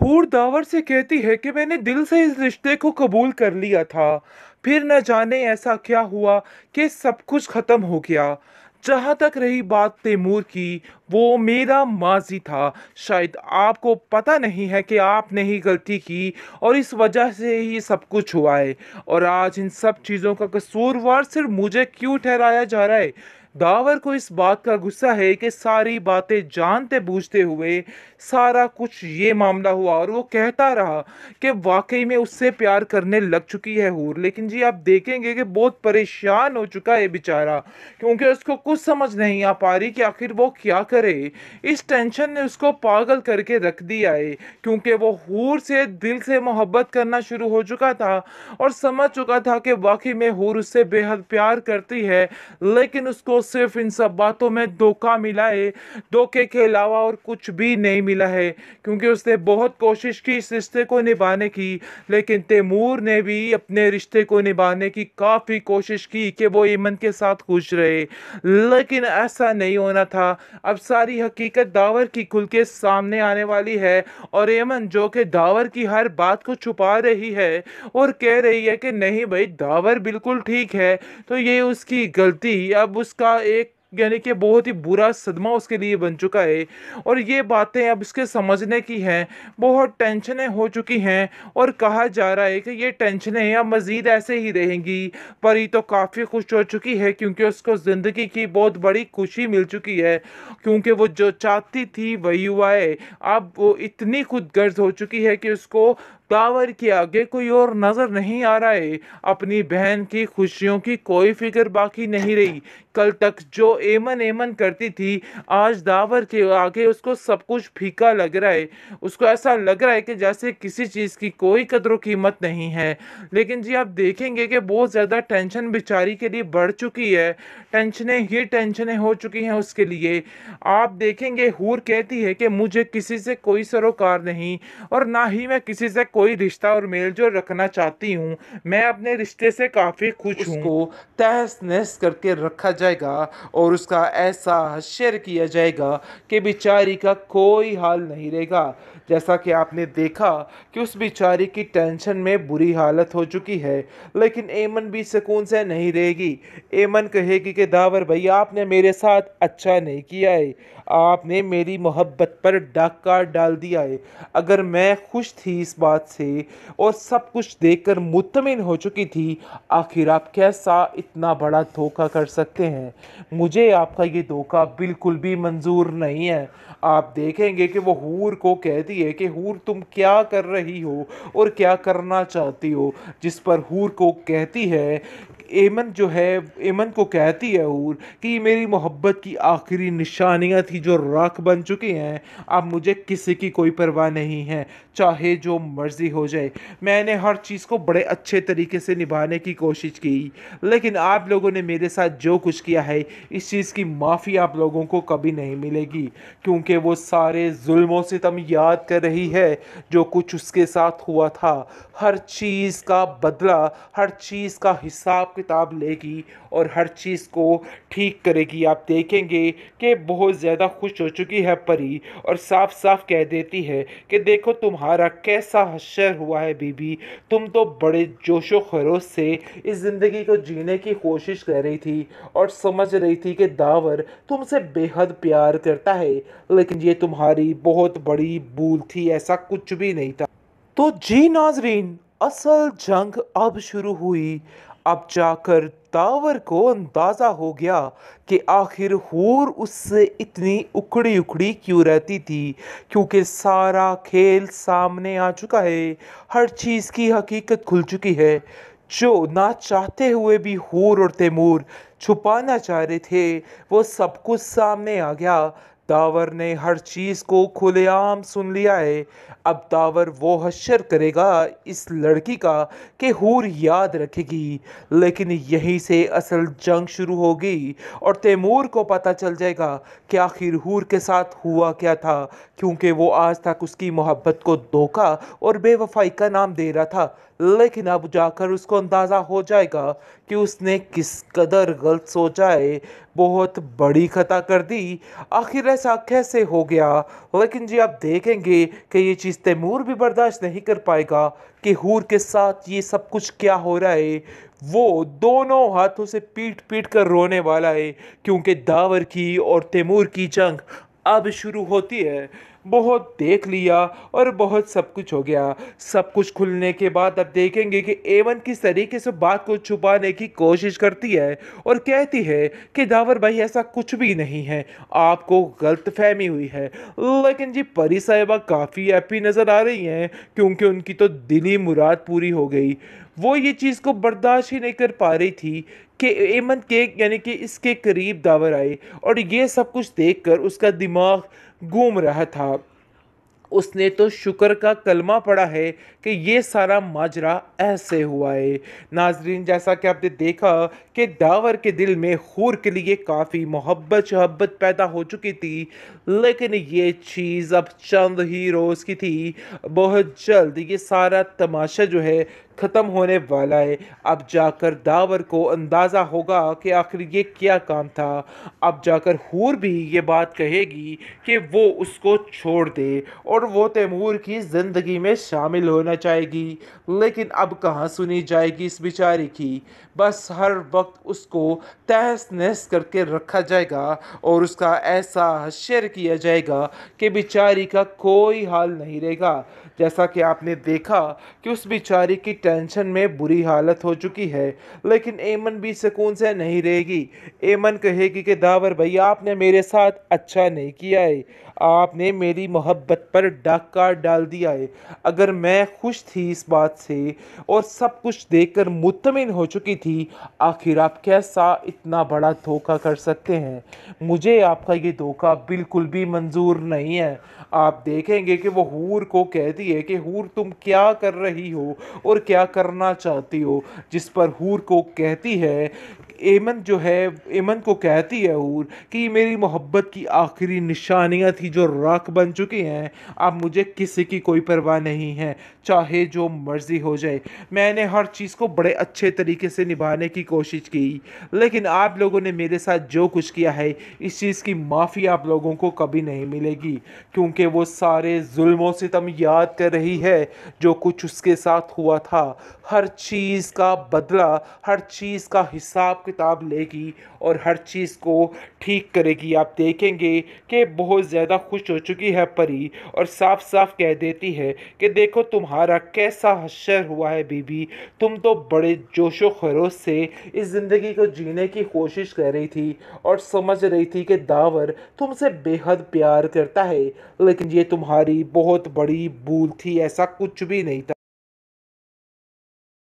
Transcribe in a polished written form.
हूर दावर से कहती है कि मैंने दिल से इस रिश्ते को कबूल कर लिया था। फिर न जाने ऐसा क्या हुआ कि सब कुछ खत्म हो गया। जहां तक रही बात तैमूर की, वो मेरा माजी था। शायद आपको पता नहीं है कि आपने ही गलती की और इस वजह से ही सब कुछ हुआ है। और आज इन सब चीज़ों का कसूरवार सिर्फ मुझे क्यों ठहराया जा रहा है। दावर को इस बात का गुस्सा है कि सारी बातें जानते बूझते हुए सारा कुछ ये मामला हुआ, और वो कहता रहा कि वाकई में उससे प्यार करने लग चुकी है हूर। लेकिन जी आप देखेंगे कि बहुत परेशान हो चुका है बेचारा, क्योंकि उसको कुछ समझ नहीं आ पा रही कि आखिर वो क्या करे। इस टेंशन ने उसको पागल करके रख दिया है, क्योंकि वो हूर से दिल से मोहब्बत करना शुरू हो चुका था और समझ चुका था कि वाकई में हूर उससे बेहद प्यार करती है। लेकिन उसको सिर्फ इन सब बातों में धोखा मिला है। धोखे के अलावा और कुछ भी नहीं मिला है, क्योंकि उसने बहुत कोशिश की इस रिश्ते को निभाने की। लेकिन तैमूर ने भी अपने रिश्ते को निभाने की काफ़ी कोशिश की कि वो ईमन के साथ खुश रहे, लेकिन ऐसा नहीं होना था। अब सारी हकीकत दावर की खुल के सामने आने वाली है, और ईमन जो कि दावर की हर बात को छुपा रही है और कह रही है कि नहीं भाई, दावर बिल्कुल ठीक है, तो ये उसकी गलती। अब उसका एक यानी कि बहुत ही बुरा सदमा उसके लिए बन चुका है, और ये बातें अब इसके समझने की हैं। बहुत टेंशनें हो चुकी हैं, और कहा जा रहा है कि ये टेंशनें अब मज़ीद ऐसे ही रहेंगी। परी तो काफ़ी खुश हो चुकी है, क्योंकि उसको ज़िंदगी की बहुत बड़ी खुशी मिल चुकी है, क्योंकि वो जो चाहती थी वही हुआ है। अब वो इतनी खुदगर्ज हो चुकी है कि उसको दावर के आगे कोई और नज़र नहीं आ रहा है। अपनी बहन की खुशियों की कोई फिक्र बाकी नहीं रही। कल तक जो एमन एमन करती थी, आज दावर के आगे उसको सब कुछ फीका लग रहा है। उसको ऐसा लग रहा है कि जैसे किसी चीज़ की कोई कदर कीमत नहीं है। लेकिन जी आप देखेंगे कि बहुत ज़्यादा टेंशन बेचारी के लिए बढ़ चुकी है। टेंशनें ही टेंशनें हो चुकी हैं उसके लिए। आप देखेंगे हूर कहती है कि मुझे किसी से कोई सरोकार नहीं, और ना ही मैं किसी से कोई रिश्ता और मेल जोल रखना चाहती हूँ। मैं अपने रिश्ते से काफ़ी खुश हूँ। उसको तहस नहस करके रखा जाएगा, और उसका ऐसा हश्र किया जाएगा कि बेचारी का कोई हाल नहीं रहेगा। जैसा कि आपने देखा कि उस बेचारी की टेंशन में बुरी हालत हो चुकी है, लेकिन एमन भी सुकून से नहीं रहेगी। एमन कहेगी कि दावर भाई, आपने मेरे साथ अच्छा नहीं किया है, आपने मेरी मोहब्बत पर डाका डाल दिया है। अगर मैं खुश थी इस बात से और सब कुछ देखकर मुतमिन हो चुकी थी, आखिर आप कैसा इतना बड़ा धोखा कर सकते हैं। मुझे आपका ये धोखा बिल्कुल भी मंजूर नहीं है। आप देखेंगे कि वो हूर को कहती है कि हूर, तुम क्या कर रही हो और क्या करना चाहती हो। जिस पर हूर को कहती है, एमन जो है, एमन को कहती है हूर कि ये मेरी मोहब्बत की आखिरी निशानियां थी जो राख बन चुकी हैं। अब मुझे किसी की कोई परवाह नहीं है, चाहे जो मर्जी हो जाए। मैंने हर चीज़ को बड़े अच्छे तरीके से निभाने की कोशिश की, लेकिन आप लोगों ने मेरे साथ जो कुछ किया है, इस चीज़ की माफ़ी आप लोगों को कभी नहीं मिलेगी, क्योंकि वो सारे जुल्मों से तुम याद कर रही है जो कुछ उसके साथ हुआ था। हर चीज़ का बदला, हर चीज़ का हिसाब किताब लेगी और हर चीज़ को ठीक करेगी। आप देखेंगे कि बहुत ज़्यादा खुश हो चुकी है परी, और साफ साफ कह देती है कि देखो तुम्हारा कैसा हश्र हुआ है बीबी। तुम तो बड़े जोशो खरोश से इस ज़िंदगी को जीने की कोशिश कर रही थी और समझ रही थी कि दावर तुमसे बेहद प्यार करता है, लेकिन ये तुम्हारी बहुत बड़ी भूल थी, ऐसा कुछ भी नहीं था। तो जी नाजरीन, असल जंग अब शुरू हुई। अब जाकर दावर को अंदाज़ा हो गया कि आखिर हूर उससे इतनी उखड़ी उखड़ी क्यों रहती थी, क्योंकि सारा खेल सामने आ चुका है। हर चीज़ की हकीकत खुल चुकी है। जो ना चाहते हुए भी हूर और तैमूर छुपाना चाह रहे थे, वो सब कुछ सामने आ गया। दावर ने हर चीज़ को खुलेआम सुन लिया है। अब दावर वो हश्र करेगा इस लड़की का कि हूर याद रखेगी, लेकिन यहीं से असल जंग शुरू होगी, और तैमूर को पता चल जाएगा कि आखिर हूर के साथ हुआ क्या था, क्योंकि वो आज तक उसकी मोहब्बत को धोखा और बेवफाई का नाम दे रहा था। लेकिन अब जाकर उसको अंदाज़ा हो जाएगा कि उसने किस कदर गलत सोचा है। बहुत बड़ी खता कर दी। आखिर ऐसा कैसे हो गया? लेकिन जी आप देखेंगे कि ये चीज़ तैमूर भी बर्दाश्त नहीं कर पाएगा कि हूर के साथ ये सब कुछ क्या हो रहा है। वो दोनों हाथों से पीट पीट कर रोने वाला है, क्योंकि दावर की और तैमूर की जंग अब शुरू होती है। बहुत देख लिया और बहुत सब कुछ हो गया। सब कुछ खुलने के बाद अब देखेंगे कि एवन किस तरीके से बात को छुपाने की कोशिश करती है और कहती है कि दावर भाई ऐसा कुछ भी नहीं है, आपको गलतफहमी हुई है। लेकिन जी परी साहिबा काफ़ी हैप्पी नज़र आ रही हैं, क्योंकि उनकी तो दिली मुराद पूरी हो गई। वो ये चीज़ को बर्दाश्त ही नहीं कर पा रही थी कि एमन के यानी कि इसके करीब दावर आए, और ये सब कुछ देखकर उसका दिमाग घूम रहा था। उसने तो शुक्र का कलमा पड़ा है कि ये सारा माजरा ऐसे हुआ है। नाजरीन, जैसा कि आपने देखा कि दावर के दिल में हूर के लिए काफ़ी मोहब्बत शहब्बत पैदा हो चुकी थी, लेकिन ये चीज़ अब चंद ही रोज़ की थी। बहुत जल्द ये सारा तमाशा जो है ख़त्म होने वाला है। अब जाकर दावर को अंदाज़ा होगा कि आखिर ये क्या काम था। अब जाकर हूर भी ये बात कहेगी कि वो उसको छोड़ दे और वो तैमूर की ज़िंदगी में शामिल होना चाहेगी। लेकिन अब कहाँ सुनी जाएगी इस बेचारी की। बस हर वक्त उसको तहस नहस करके रखा जाएगा और उसका ऐसा हश्र किया जाएगा कि बेचारी का कोई हाल नहीं रहेगा। जैसा कि आपने देखा कि उस बेचारी की टेंशन में बुरी हालत हो चुकी है, लेकिन एमन भी सुकून से नहीं रहेगी। एमन कहेगी कि दावर भैया आपने मेरे साथ अच्छा नहीं किया है, आपने मेरी मोहब्बत पर डाका डाल दिया है। अगर मैं खुश थी इस बात से और सब कुछ देखकर मुतमिन हो चुकी थी, आखिर आप कैसा इतना बड़ा धोखा कर सकते हैं? मुझे आपका ये धोखा बिल्कुल भी मंजूर नहीं है। आप देखेंगे कि वो हूर को कहती है कि हूर तुम क्या कर रही हो और क्या करना चाहती हो, जिस पर हूर को कहती है, एमन जो है, एमन को कहती है हूर कि ये मेरी मोहब्बत की आखिरी निशानियां थी जो राख बन चुकी हैं। अब मुझे किसी की कोई परवाह नहीं है, चाहे जो मर्जी हो जाए। मैंने हर चीज़ को बड़े अच्छे तरीके से निभाने की कोशिश की, लेकिन आप लोगों ने मेरे साथ जो कुछ किया है इस चीज़ की माफ़ी आप लोगों को कभी नहीं मिलेगी, क्योंकि वो सारे जुल्मों से तुम याद कर रही है जो कुछ उसके साथ हुआ था। हर चीज़ का बदला, हर चीज़ का हिसाब किताब लेगी और हर चीज़ को ठीक करेगी। आप देखेंगे कि बहुत ज़्यादा खुश हो चुकी है परी और साफ साफ कह देती है कि देखो तुम्हारा कैसा हश्र हुआ है बीबी, तुम तो बड़े जोशो खरोश से इस ज़िंदगी को जीने की कोशिश कर रही थी और समझ रही थी कि दावर तुमसे बेहद प्यार करता है, लेकिन ये तुम्हारी बहुत बड़ी भूल थी, ऐसा कुछ भी नहीं था।